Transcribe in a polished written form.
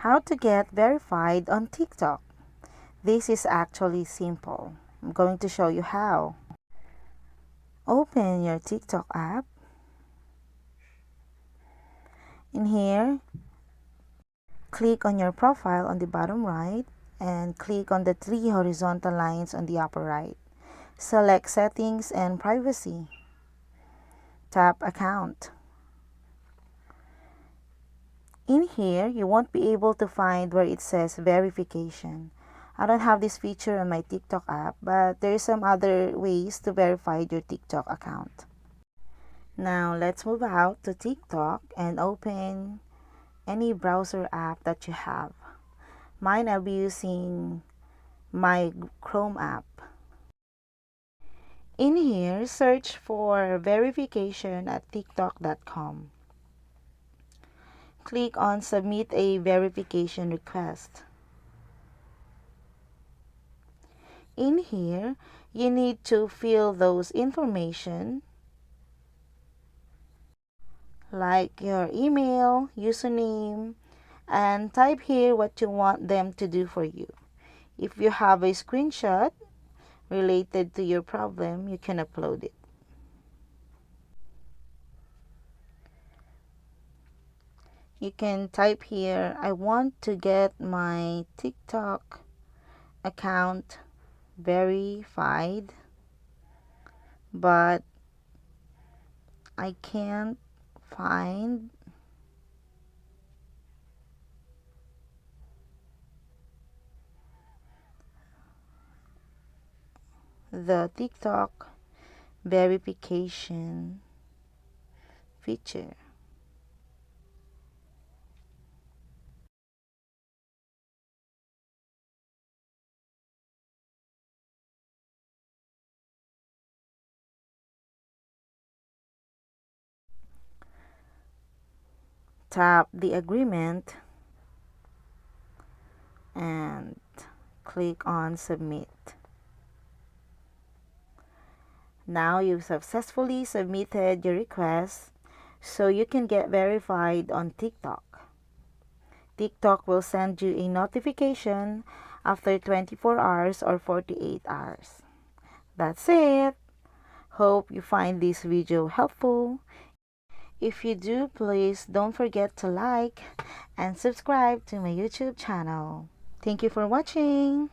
How to get verified on TikTok. This is actually simple. I'm going to show you how. Open your TikTok app. In here, click on your profile on the bottom right and click on the three horizontal lines on the upper right. Select Settings and Privacy. Tap Account. In here, you won't be able to find where it says verification. I don't have this feature on my TikTok app, but there are some other ways to verify your TikTok account. Now, let's move out to TikTok and open any browser app that you have. Mine, I'll be using my Chrome app. In here, search for verification at tiktok.com. Click on Submit a verification request. In here, you need to fill those information like your email, username, and type here what you want them to do for you. If you have a screenshot related to your problem, you can upload it. You can type here, I want to get my TikTok account verified, but I can't find the TikTok verification feature. Tap the agreement and click on Submit. Now you've successfully submitted your request, so you can get verified on TikTok. TikTok will send you a notification after 24 hours or 48 hours. That's it. Hope you find this video helpful. If you do, please don't forget to like and subscribe to my YouTube channel. Thank you for watching.